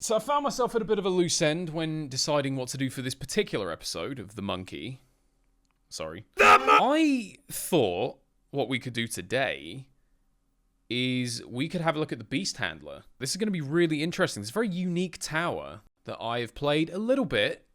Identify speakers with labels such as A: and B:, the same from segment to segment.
A: So I found myself at a bit of a loose end when deciding what to do for this particular episode of The Monkey. Sorry. I thought what we could do today is we could have a look at the Beast Handler. This is going to be really interesting. It's a very unique tower that I have played a little bit.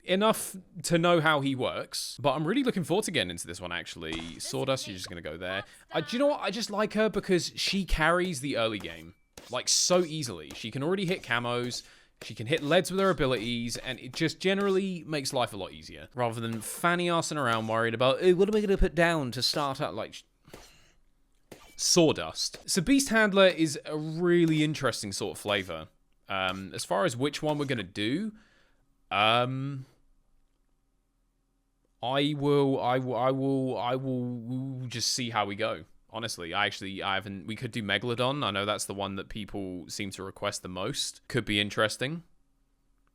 A: Enough to know how he works, but I'm really looking forward to getting into this one, actually. Sawdust, you're just going to go there. Do you know what? I just like her because she carries the early game. Like, so easily. She can already hit camos, she can hit leads with her abilities, and it just generally makes life a lot easier. Rather than fanny-arsing around worried about, hey, what am I going to put down to start out? Like, Sawdust. So Beast Handler is a really interesting sort of flavor. As far as which one we're going to do, I will just see how we go. Honestly, I haven't. We could do Megalodon. I know that's the one that people seem to request the most. Could be interesting.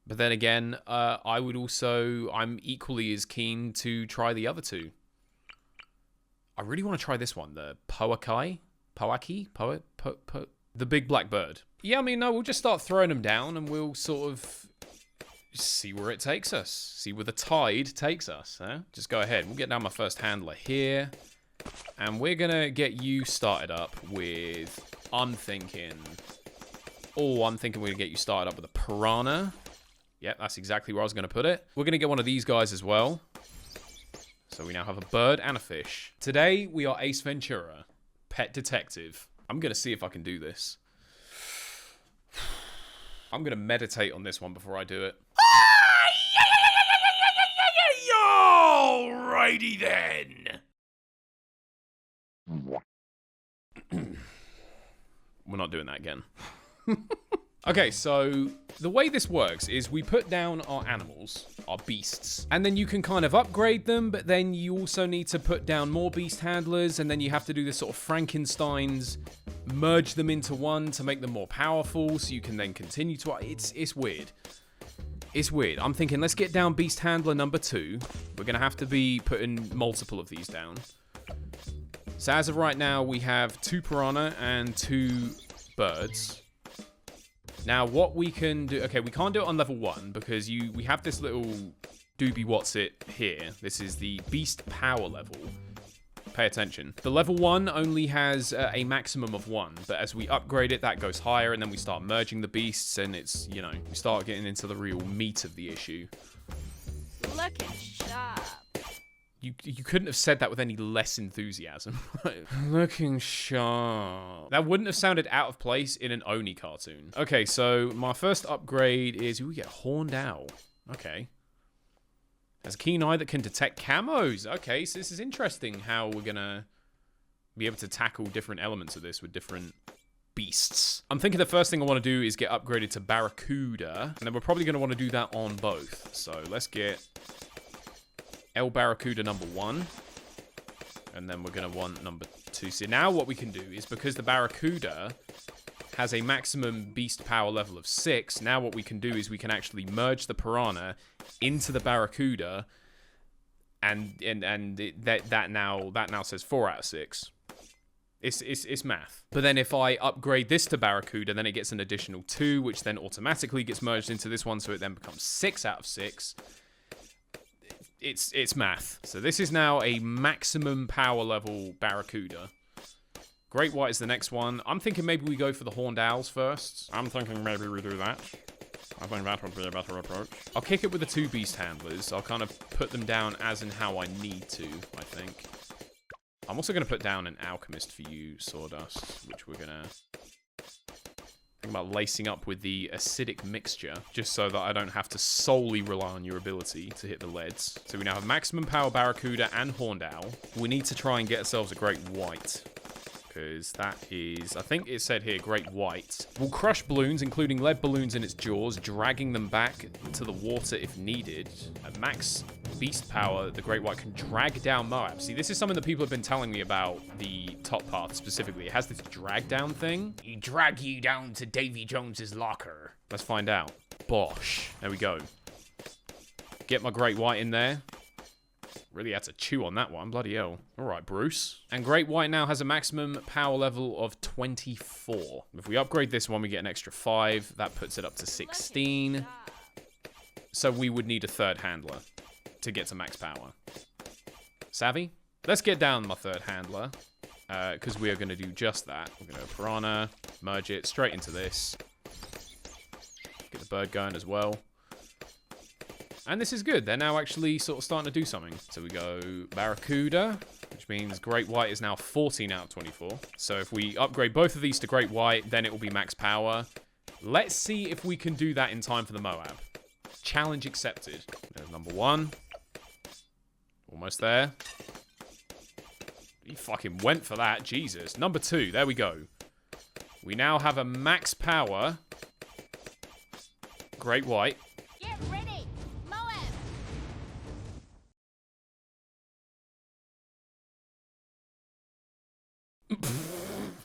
A: But then again, I'm equally as keen to try the other two. I really want to try this one, the Poaki, the big black bird. Yeah, I mean, no, we'll just start throwing them down and we'll sort of see where it takes us. See where the tide takes us, huh? Just go ahead. We'll get down my first handler here. And we're going to get you started up with, I'm thinking we're going to get you started up with a piranha. Yep, that's exactly where I was going to put it. We're going to get one of these guys as well. So we now have a bird and a fish. Today, we are Ace Ventura, pet detective. I'm going to see if I can do this. I'm going to meditate on this one before I do it. Alrighty then. We're not doing that again. Okay, so the way this works is we put down our animals, our beasts, and then you can kind of upgrade them, but then you also need to put down more beast handlers, and then you have to do this sort of Frankenstein's, merge them into one to make them more powerful, so you can then continue to... It's weird. It's weird. I'm thinking, let's get down beast handler number 2. We're going to have to be putting multiple of these down. So as of right now, we have 2 piranha and 2 birds. Now, what we can do... Okay, we can't do it on level 1 because we have this little doobie what's-it here. This is the beast power level. Pay attention. The level 1 only has a maximum of 1, but as we upgrade it, that goes higher, and then we start merging the beasts, and it's, you know, we start getting into the real meat of the issue.
B: Looking sharp.
A: You couldn't have said that with any less enthusiasm. Looking sharp. That wouldn't have sounded out of place in an Oni cartoon. Okay, so my first upgrade is we get Horned Owl. Okay. Has a keen eye that can detect camos. Okay, so this is interesting how we're gonna be able to tackle different elements of this with different beasts. I'm thinking the first thing I want to do is get upgraded to Barracuda, and then we're probably going to want to do that on both. So let's get El Barracuda number 1, and then we're going to want number 2. So now what we can do is, because the Barracuda has a maximum beast power level of 6, now what we can do is we can actually merge the piranha into the Barracuda, and that now says 4 out of 6. It's math. But then if I upgrade this to Barracuda, then it gets an additional 2, which then automatically gets merged into this one, so it then becomes 6 out of 6. It's math. So this is now a maximum power level Barracuda. Great White is the next one. I'm thinking maybe we go for the Horned Owls first. I'm thinking maybe we do that. I think that would be a better approach. I'll kick it with the 2 beast handlers. I'll kind of put them down as and how I need to, I think. I'm also going to put down an alchemist for you, Sawdust, which we're going to think about lacing up with the acidic mixture, just so that I don't have to solely rely on your ability to hit the leads. So we now have maximum power Barracuda and Horned Owl. We need to try and get ourselves a Great White, because that is, I think it said here, Great White. Will crush balloons, including lead balloons in its jaws, dragging them back to the water if needed. At max beast power, the Great White can drag down Moab. See, this is something that people have been telling me about the top path specifically. It has this drag down thing. You drag you down to Davy Jones's locker. Let's find out. Bosh. There we go. Get my Great White in there. Really had to chew on that one. Bloody hell. All right, Bruce. And Great White now has a maximum power level of 24. If we upgrade this one, we get an extra 5. That puts it up to 16. So we would need a third handler to get to max power. Savvy? Let's get down my third handler. Because we are going to do just that. We're going to Piranha, merge it straight into this. Get the bird going as well. And this is good. They're now actually sort of starting to do something. So we go Barracuda, which means Great White is now 14 out of 24. So if we upgrade both of these to Great White, then it will be max power. Let's see if we can do that in time for the Moab. Challenge accepted. There's number 1. Almost there. He fucking went for that. Jesus. Number 2. There we go. We now have a max power Great White.
B: Get ready, Moab.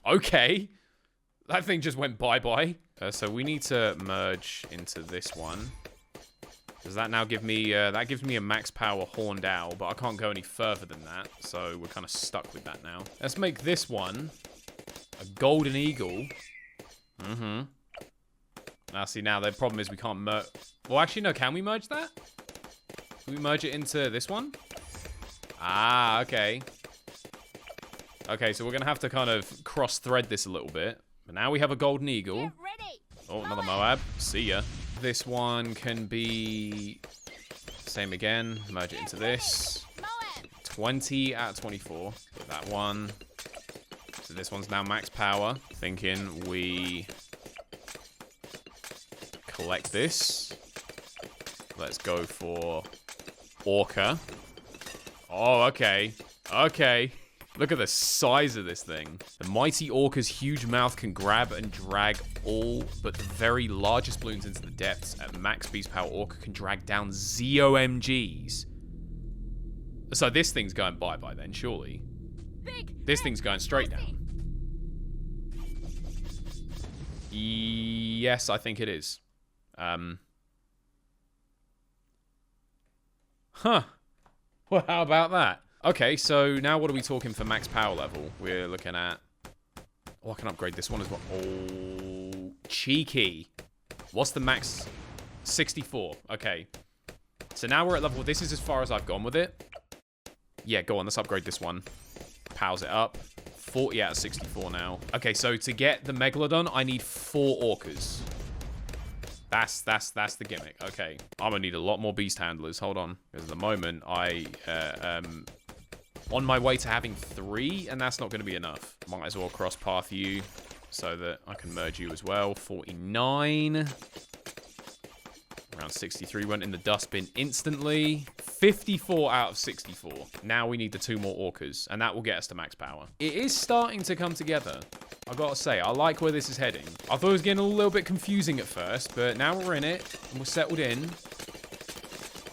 A: Okay. That thing just went bye-bye. So we need to merge into this one. Does that now give me, that gives me a max power Horned Owl, but I can't go any further than that, so we're kind of stuck with that now. Let's make this one a Golden Eagle. Mm-hmm. Now, see, now the problem is we can't merge... Well, actually, no, can we merge that? Can we merge it into this one? Ah, okay. Okay, so we're going to have to kind of cross-thread this a little bit. But now we have a Golden Eagle.
B: Get ready.
A: Oh, another Moab. See ya. This one can be... Same again. Merge it into this. 20 out of 24. Put that one. So this one's now max power. Thinking we... collect this. Let's go for Orca. Oh, okay. Okay. Look at the size of this thing. The mighty Orca's huge mouth can grab and drag all but the very largest balloons into the depths. At max beast power, Orca can drag down ZOMGs. So this thing's going bye-bye then, surely. This thing's going straight down. Yes, I think it is. Huh. Well, how about that? Okay, so now what are we talking for max power level? We're looking at... Oh, I can upgrade this one as well. Oh, cheeky. What's the max? 64. Okay. So now we're at level... This is as far as I've gone with it. Yeah, go on. Let's upgrade this one. Powers it up. 40 out of 64 now. Okay, so to get the Megalodon, I need 4 orcas. That's the gimmick. Okay. I'm gonna need a lot more beast handlers. Hold on. Because at the moment, I on my way to having 3, and that's not gonna be enough. Might as well cross path you so that I can merge you as well. 49. Around 63 went in the dustbin instantly. 54 out of 64. Now we need the 2 more orcas, and that will get us to max power. It is starting to come together. I gotta say, I like where this is heading. I thought it was getting a little bit confusing at first, but now we're in it, and we're settled in.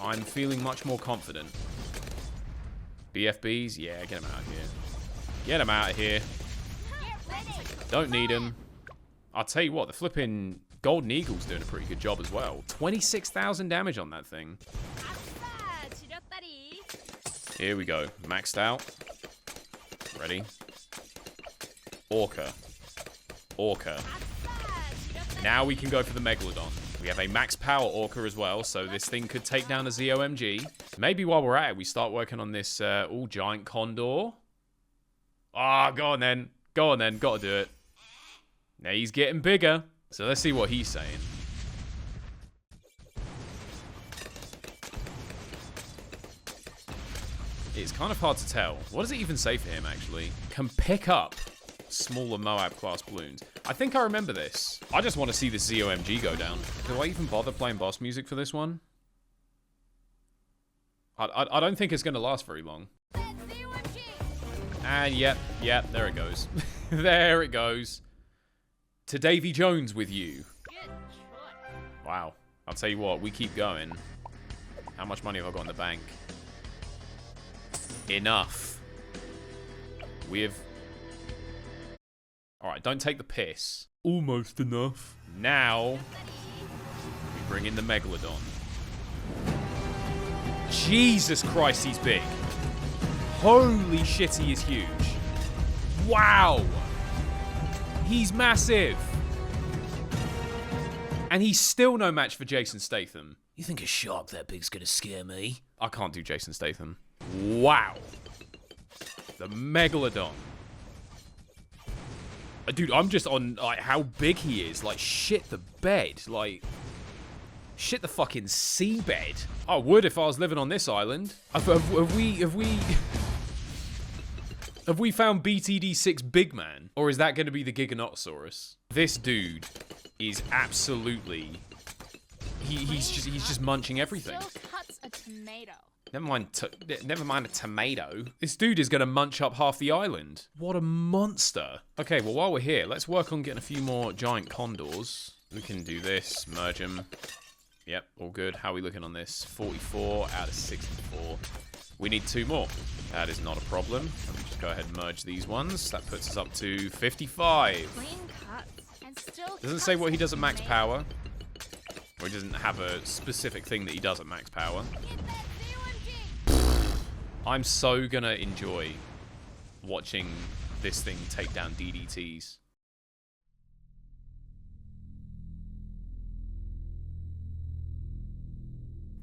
A: I'm feeling much more confident. BFBs? Yeah, get them out of here. Get them out of here. Don't need them. I'll tell you what, the flipping Golden Eagle's doing a pretty good job as well. 26,000 damage on that thing. Here we go. Maxed out. Ready. Orca. Orca. Now we can go for the Megalodon. We have a max power Orca as well, so this thing could take down a ZOMG. Maybe while we're at it, we start working on this all-giant Condor. Ah, go on then. Go on then. Gotta do it. Now he's getting bigger. So let's see what he's saying. It's kind of hard to tell. What does it even say for him, actually? Can pick up smaller Moab class balloons. I think I remember this. I just want to see this ZOMG go down. Do I even bother playing boss music for this one? I don't think it's going to last very long. And yep, there it goes. There it goes. To Davy Jones with you. Wow. I'll tell you what, we keep going. How much money have I got in the bank? Enough. We have... Alright, don't take the piss. Almost enough. Now, we bring in the Megalodon. Jesus Christ, he's big. Holy shit, he is huge. Wow. He's massive. And he's still no match for Jason Statham.
C: You think a shark that big's gonna scare me?
A: I can't do Jason Statham. Wow. The Megalodon. Dude, I'm just on, like, how big he is. Like, shit the bed. Like, shit the fucking seabed. I would if I was living on this island. Have we found BTD6 Big Man? Or is that going to be the Giganotosaurus? This dude is absolutely... He's just munching everything.
B: Still cuts a tomato.
A: Never mind a tomato. This dude is going to munch up half the island. What a monster. Okay, well, while we're here, let's work on getting a few more giant condors. We can do this, merge them. Yep, all good. How are we looking on this? 44 out of 64. We need 2 more. That is not a problem. Let me just go ahead and merge these ones. That puts us up to 55.
B: Clean cuts and still
A: Doesn't say what he does at max power. Or he doesn't have a specific thing that he does at max power. I'm so gonna enjoy watching this thing take down DDTs.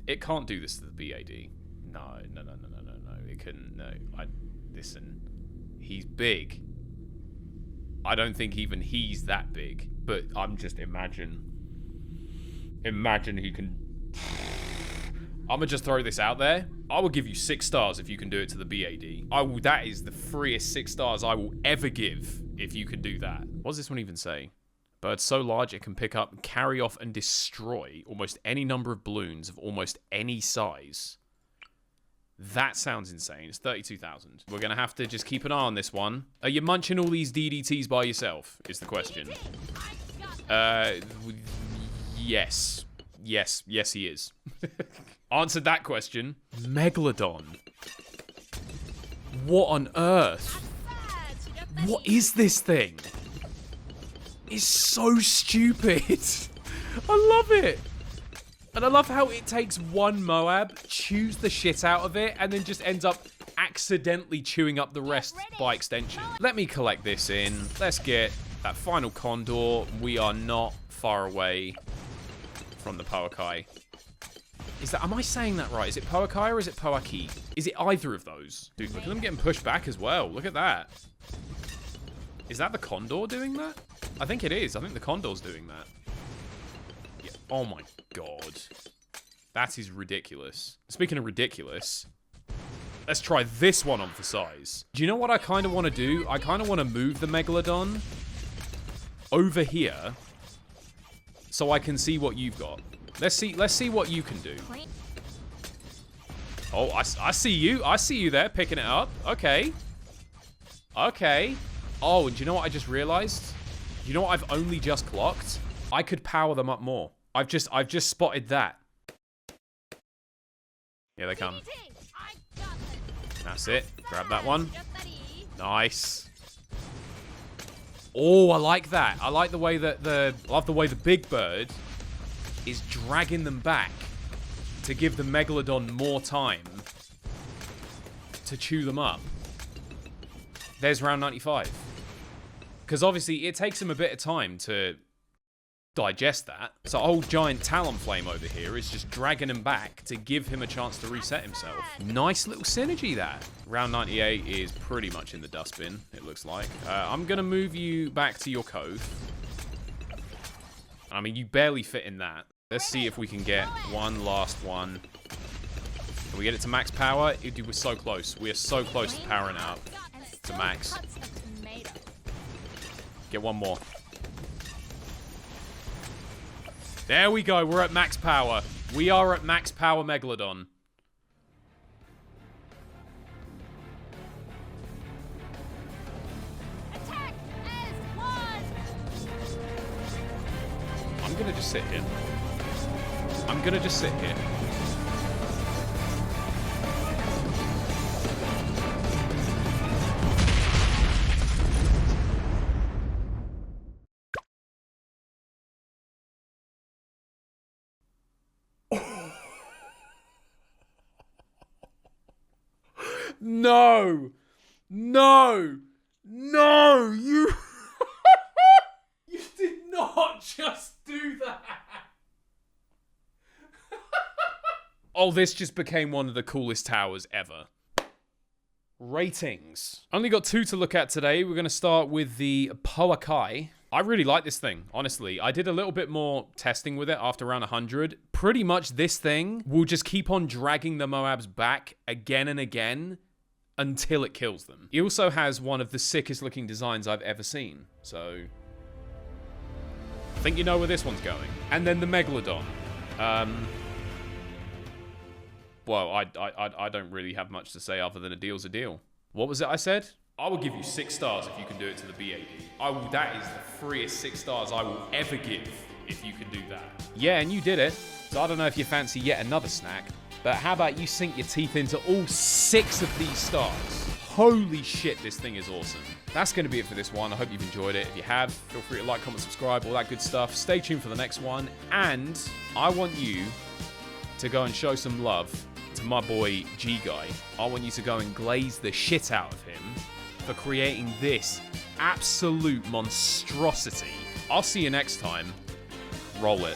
A: It can't do this to the BAD. No. It couldn't. No. Listen. He's big. I don't think even he's that big. But I'm just imagine he can... I'm gonna just throw this out there. I will give you 6 stars if you can do it to the BAD. That is the freest 6 stars I will ever give if you can do that. What does this one even say? Bird so large it can pick up, carry off, and destroy almost any number of balloons of almost any size. That sounds insane. It's 32,000. We're gonna have to just keep an eye on this one. Are you munching all these DDTs by yourself? Is the question. Yes. Yes, he is. Answered that question. Megalodon. What on earth? What is this thing? It's so stupid. I love it. And I love how it takes one Moab, chews the shit out of it, and then just ends up accidentally chewing up the rest by extension. Let me collect this in. Let's get that final condor. We are not far away from the Poakai. Am I saying that right? Is it Poakai or is it Poaki? Is it either of those? Dude, look at them getting pushed back as well. Look at that. Is that the condor doing that? I think it is. I think the condor's doing that. Yeah. Oh my god. That is ridiculous. Speaking of ridiculous, let's try this one on for size. Do you know what I kind of want to do? I kind of want to move the Megalodon over here so I can see what you've got. Let's see what you can do. Oh, I see you. I see you there picking it up. Okay. Okay. Oh, and do you know what I just realized? You know what I've only just clocked? I could power them up more. I've just spotted that. Here they come. That's it. Grab that one. Nice. Oh, I like that. I like the way that I love the way the big bird is dragging them back to give the Megalodon more time to chew them up. There's round 95. Because obviously it takes him a bit of time to digest that. So old giant Talonflame over here is just dragging him back to give him a chance to reset himself. Nice little synergy that. Round 98 is pretty much in the dustbin, it looks like. I'm going to move you back to your cove. I mean, you barely fit in that. Let's see if we can get one last one. Can we get it to max power? We're so close. We are so close to powering it up to max. Get one more. There we go. We're at max power. We are at max power Megalodon.
B: Attack as one.
A: I'm gonna just sit here. I'm gonna just sit here. No! No! No! You... You did not just do that! Oh, this just became one of the coolest towers ever. Ratings. Only got 2 to look at today. We're going to start with the Poakai. I really like this thing, honestly. I did a little bit more testing with it after around 100. Pretty much this thing will just keep on dragging the Moabs back again and again until it kills them. He also has one of the sickest looking designs I've ever seen. So, I think you know where this one's going. And then the Megalodon. Well, I don't really have much to say other than a deal's a deal. What was it I said? I will give you 6 stars if you can do it to the BAD. That is the freest 6 stars I will ever give if you can do that. Yeah, and you did it. So I don't know if you fancy yet another snack, but how about you sink your teeth into all 6 of these stars? Holy shit, this thing is awesome. That's going to be it for this one. I hope you've enjoyed it. If you have, feel free to like, comment, subscribe, all that good stuff. Stay tuned for the next one. And I want you to go and show some love to my boy G-Guy. I want you to go and glaze the shit out of him for creating this absolute monstrosity. I'll see you next time. Roll it.